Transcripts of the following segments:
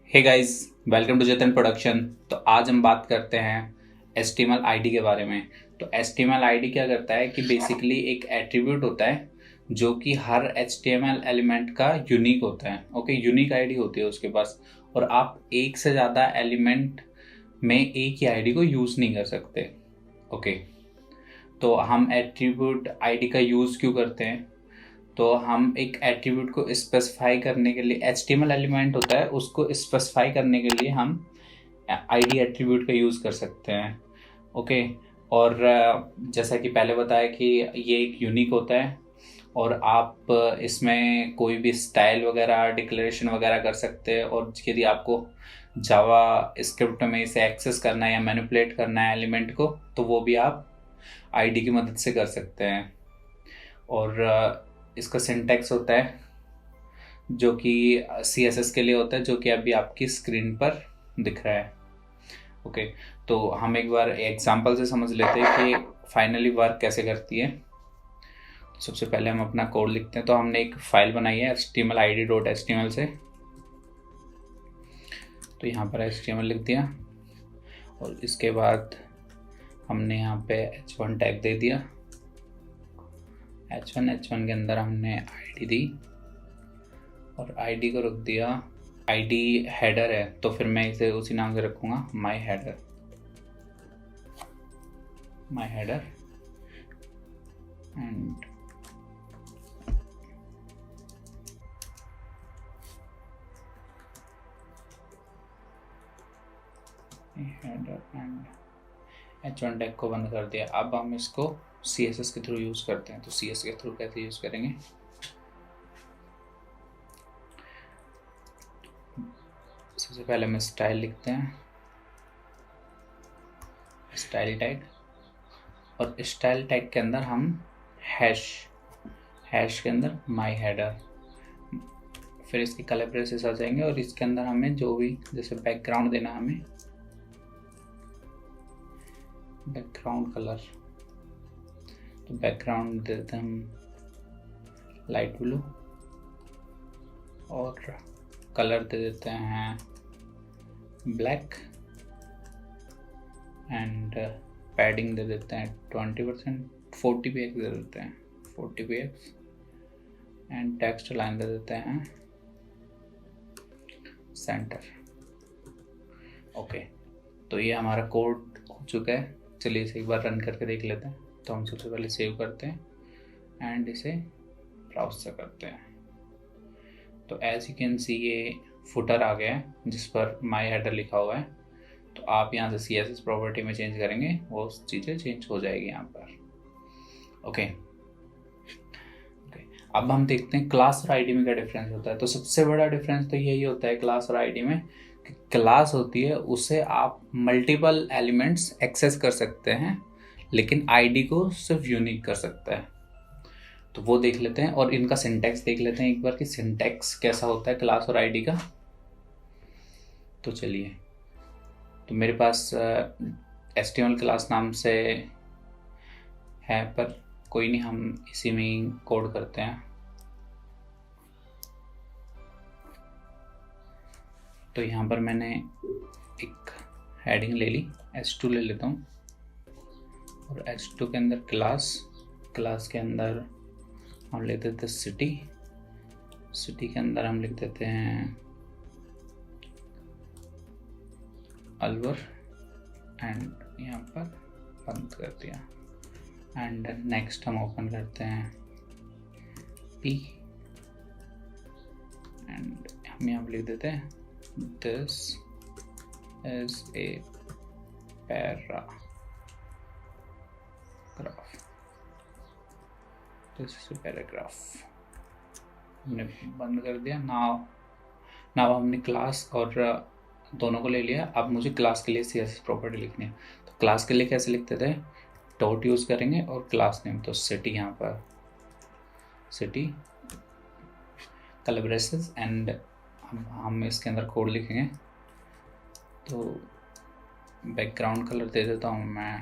Hey guys, welcome to Chetan production. तो आज हम बात करते हैं HTML आईडी के बारे में। तो HTML आईडी क्या करता है कि बेसिकली एक एट्रीब्यूट होता है जो कि हर HTML एलिमेंट का यूनिक होता है। ओके, यूनिक आईडी होती है उसके पास, और आप एक से ज़्यादा एलिमेंट में एक ही आईडी को यूज़ नहीं कर सकते। ओके, तो हम एट्रीब्यूट आईडी का यूज़ क्यों करते हैं? तो हम एक एट्रीब्यूट को स्पेसिफाई करने के लिए, HTML एलिमेंट होता है उसको स्पेसिफाई करने के लिए हम आईडी एट्रीब्यूट का यूज़ कर सकते हैं। ओके, और जैसा कि पहले बताया कि ये एक यूनिक होता है और आप इसमें कोई भी स्टाइल वगैरह डिक्लेरेशन वगैरह कर सकते हैं, और यदि आपको जावा स्क्रिप्ट में इसे एक्सेस करना है या मैनिपुलेट करना है एलिमेंट को, तो वो भी आप आईडी की मदद से कर सकते हैं। और इसका सिंटैक्स होता है जो कि CSS के लिए होता है, जो कि अभी आपकी स्क्रीन पर दिख रहा है। ओके, तो हम एक बार एग्जांपल से समझ लेते हैं कि फाइनली वर्क कैसे करती है। तो सबसे पहले हम अपना कोड लिखते हैं। तो हमने एक फाइल बनाई है html_id.html से। तो यहाँ पर HTML लिख दिया और इसके बाद हमने यहाँ पे h1 टैग दे दिया। h1 के अंदर हमने आईडी दी और आईडी को रख दिया, आईडी हेडर है तो फिर मैं इसे उसी नाम से रखूँगा, my header and header and h1 tag को बंद कर दिया। अब हम इसको CSS के थ्रू यूज़ करते हैं। तो CSS के थ्रू कैसे यूज़ करेंगे? सबसे पहले हम स्टाइल लिखते हैं, स्टाइल टैग, और स्टाइल टैग के अंदर हम हैश के अंदर माई हेडर, फिर इसके कलर ब्रेसेस आ जाएंगे और इसके अंदर हमें जो भी जैसे बैकग्राउंड देना, हमें बैकग्राउंड कलर, तो बैकग्राउंड देते हैं हम लाइट ब्लू और कलर दे देते हैं ब्लैक एंड पैडिंग दे देते हैं 20%, 40 px दे देते हैं 40 px एंड टेक्स्ट लाइन दे देते हैं सेंटर। ओके, तो ये हमारा कोड हो चुका है। चलिए इसे एक बार रन करके देख लेते हैं। तो हम सबसे पहले सेव करते हैं एंड इसे ब्राउज से करते हैं। तो एज यू कैन सी ये फुटर आ गया है जिस पर माई हेडर लिखा हुआ है। तो आप यहाँ से CSS प्रॉपर्टी में चेंज करेंगे, वो चीज़ें चेंज हो जाएगी यहाँ पर। ओके, अब हम देखते हैं क्लास और आईडी में क्या डिफरेंस होता है। तो सबसे बड़ा डिफरेंस तो यही होता है क्लास और आईडी में कि क्लास होती है उसे आप मल्टीपल एलिमेंट्स एक्सेस कर सकते हैं, लेकिन आईडी को सिर्फ यूनिक कर सकता है। तो वो देख लेते हैं और इनका सिंटैक्स देख लेते हैं एक बार कि सिंटैक्स कैसा होता है क्लास और आईडी का। तो चलिए, तो मेरे पास HTML क्लास नाम से है, पर कोई नहीं, हम इसी में ही कोड करते हैं। तो यहाँ पर मैंने एक हेडिंग ले ली, H2 ले लेता हूँ, और H2 के अंदर क्लास के अंदर हम लिख देते हैं सिटी के अंदर हम लिख देते हैं अलवर एंड यहाँ पर बंद कर दिया। एंड नेक्स्ट हम ओपन करते हैं P एंड हम यहाँ पर लिख देते हैं this is a paragraph, this is a paragraph, हमने बंद कर दिया। नाउ हमने क्लास और दोनों को ले लिया। अब मुझे क्लास के लिए CSS प्रॉपर्टी लिखनी है। तो क्लास के लिए कैसे लिखते थे? डॉट यूज़ करेंगे और क्लास नेम, तो सिटी, यहाँ पर सिटी कलर ब्रेसेस एंड हम इसके अंदर कोड लिखेंगे। तो बैकग्राउंड कलर दे देता हूँ मैं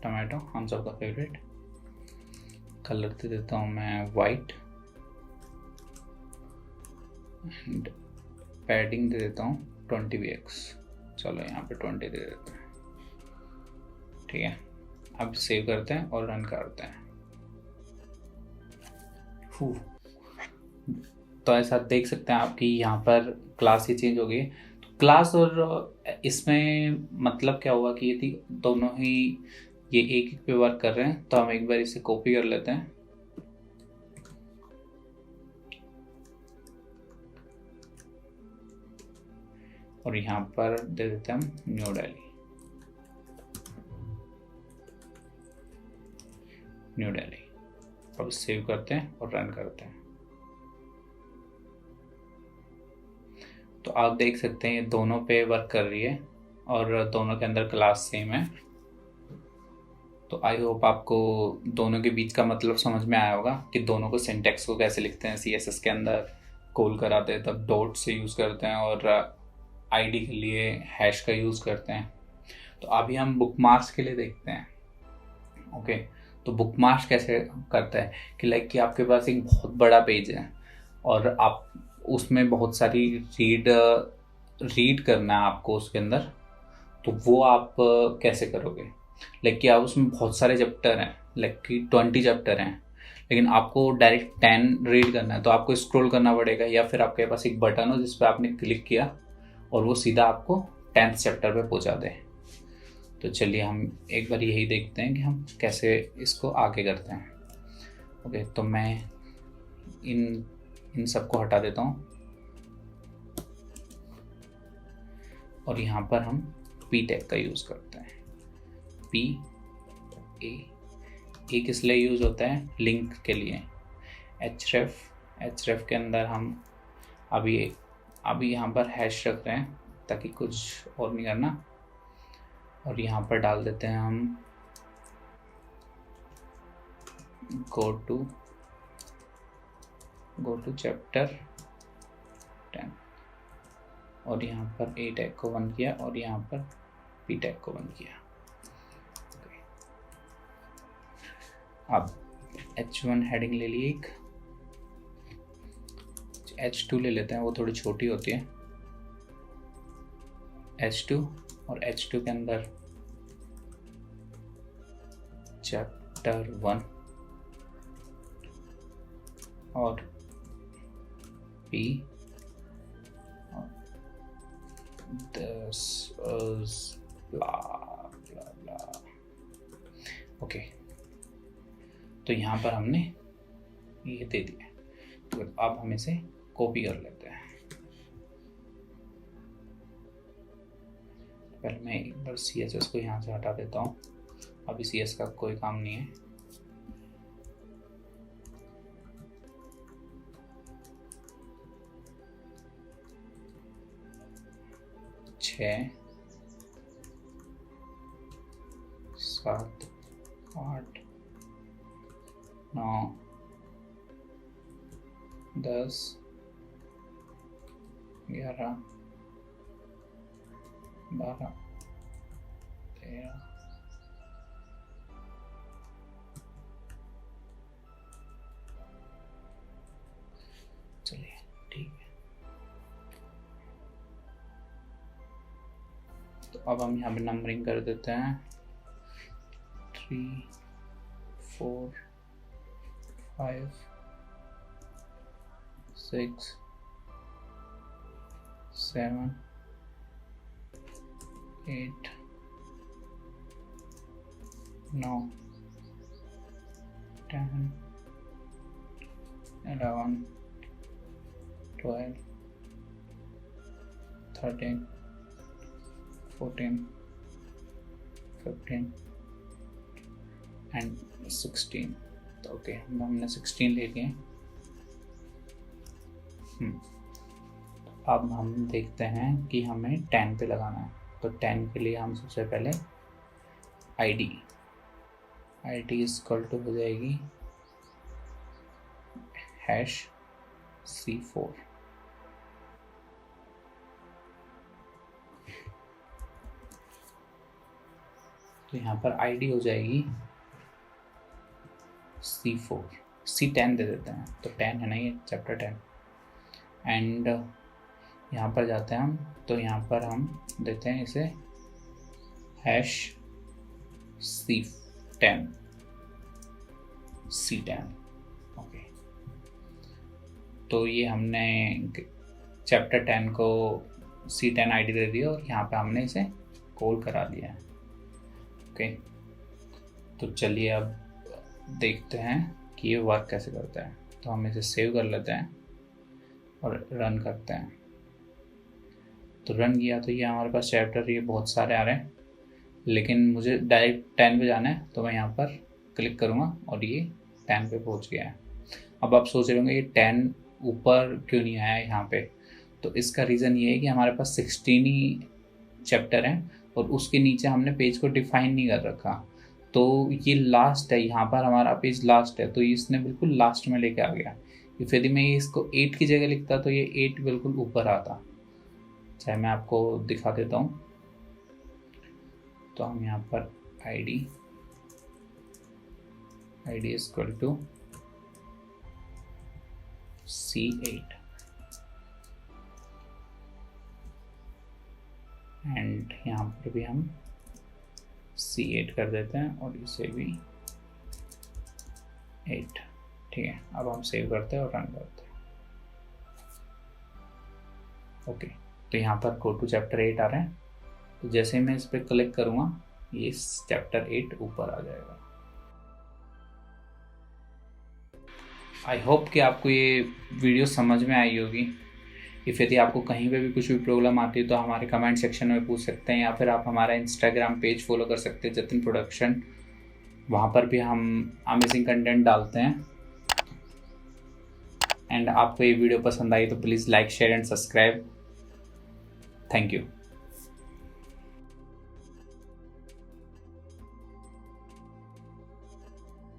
टमाटो, हम सबका फेवरेट। कलर दे देता हूँ मैं वाइट एंड पैडिंग दे देता हूँ 20 px, चलो यहाँ पे 20 दे देते हैं, ठीक है। अब सेव करते हैं और रन करते हैं। तो ऐसा देख सकते हैं आप कि यहाँ पर क्लास ही चेंज हो गई। तो क्लास और इसमें मतलब क्या हुआ कि यदि दोनों ही ये एक पे वर्क कर रहे हैं, तो हम एक बार इसे कॉपी कर लेते हैं और यहाँ पर दे देते हैं हम न्यू दिल्ली। अब सेव करते हैं और रन करते हैं। तो आप देख सकते हैं ये दोनों पे वर्क कर रही है और दोनों के अंदर क्लास सेम है। तो आई होप आपको दोनों के बीच का मतलब समझ में आया होगा कि दोनों को सिंटैक्स को कैसे लिखते हैं। CSS के अंदर कॉल कराते हैं तब डॉट से यूज़ करते हैं और आईडी के लिए हैश का यूज़ करते हैं। तो अभी हम बुकमार्क्स के लिए देखते हैं। ओके, तो बुकमार्क्स कैसे करता है कि लाइक कि आपके पास एक बहुत बड़ा पेज है और आप उसमें बहुत सारी रीड करना है आपको उसके अंदर, तो वो आप कैसे करोगे। लाइक कि आप उसमें बहुत सारे चैप्टर हैं, लाइक कि 20 चैप्टर हैं, लेकिन आपको डायरेक्ट 10 रीड करना है, तो आपको स्क्रॉल करना पड़ेगा या फिर आपके पास एक बटन हो जिस पर आपने क्लिक किया और वो सीधा आपको 10th चैप्टर पे पहुंचा दे। तो चलिए हम एक बार यही देखते हैं कि हम कैसे इसको आगे करते हैं। ओके, तो मैं इन सबको हटा देता हूँ और यहाँ पर हम पी टैग का यूज़ करते हैं। ए किस लिए यूज़ होता है, लिंक के लिए। href के अंदर हम अभी यहाँ पर हैश रख रहे हैं ताकि कुछ और नहीं करना, और यहाँ पर डाल देते हैं हम गो टू चैप्टर 10 और यहाँ पर ए टैग को 1 किया और यहाँ पर पी टैग को 1 किया। अब H1 हेडिंग ले लिए, एक H2 ले लेते हैं, वो थोड़ी छोटी होती है। H2 और H2 के अंदर चैप्टर 1 और P और this is blah blah blah। Okay, तो यहाँ पर हमने ये दे दिया। तो अब हम इसे कॉपी कर लेते हैं। पहले मैं एक बार CSS को यहाँ से हटा देता हूँ, अभी CS का कोई काम नहीं है। छः 7 8 9 10 11 12 13 चलिए ठीक है। तो अब हम यहाँ पे नंबरिंग कर देते हैं 3 4 5 6 7 8 9 10 11 12 13 14 15 एंड 16। तो ओके, हमने 16 ले लिए। अब हम देखते हैं कि हमें 10 पे लगाना है। तो 10 के लिए हम सबसे पहले ID इक्वल टू हो जाएगी #C4। तो यहाँ पर ID हो जाएगी C4, C10 दे देते हैं। तो 10 है ना ये चैप्टर 10, एंड यहाँ पर जाते हैं हम, तो यहाँ पर हम देते हैं इसे #C10 ओके। तो ये हमने चैप्टर 10 को C10 आईडी दे दी और यहाँ पे हमने इसे कॉल करा दिया है। ओके, तो चलिए अब देखते हैं कि ये वर्क कैसे करता है। तो हम इसे सेव कर लेते हैं और रन करते हैं। तो रन किया तो ये हमारे पास चैप्टर ये बहुत सारे आ रहे हैं, लेकिन मुझे डायरेक्ट 10 पे जाना है, तो मैं यहाँ पर क्लिक करूँगा और ये 10 पे पहुँच गया है। अब आप सोच रहे होंगे ये 10 ऊपर क्यों नहीं आया यहाँ पे। तो इसका रीज़न ये है कि हमारे पास 16 ही चैप्टर हैं और उसके नीचे हमने पेज को डिफाइन नहीं कर रखा। तो ये लास्ट है, यहाँ पर हमारा पेज लास्ट है, तो इसने बिल्कुल लास्ट में लेके आ गया। इफ यदि मैं इसको 8 की जगह लिखता तो ये 8 बिल्कुल ऊपर आता। चाहे मैं आपको दिखा देता हूँ। तो हम यहाँ पर ID equal to C8 and यहाँ पर भी हम C8 कर देते हैं और इसे भी 8। ठीक है, अब हम सेव करते हैं और रन करते हैं। ओके, तो यहाँ पर गो टू चैप्टर 8 आ रहे हैं। तो जैसे ही मैं इस पर क्लिक करूँगा ये चैप्टर 8 ऊपर आ जाएगा। आई होप कि आपको ये वीडियो समझ में आई होगी। इफ़ यदि आपको कहीं पे भी कुछ भी प्रॉब्लम आती है तो हमारे कमेंट सेक्शन में पूछ सकते हैं, या फिर आप हमारा इंस्टाग्राम पेज फॉलो कर सकते हैं जतिन प्रोडक्शन। वहाँ पर भी हम अमेजिंग कंटेंट डालते हैं। एंड आपको ये वीडियो पसंद आई तो please like, share and subscribe. Thank you.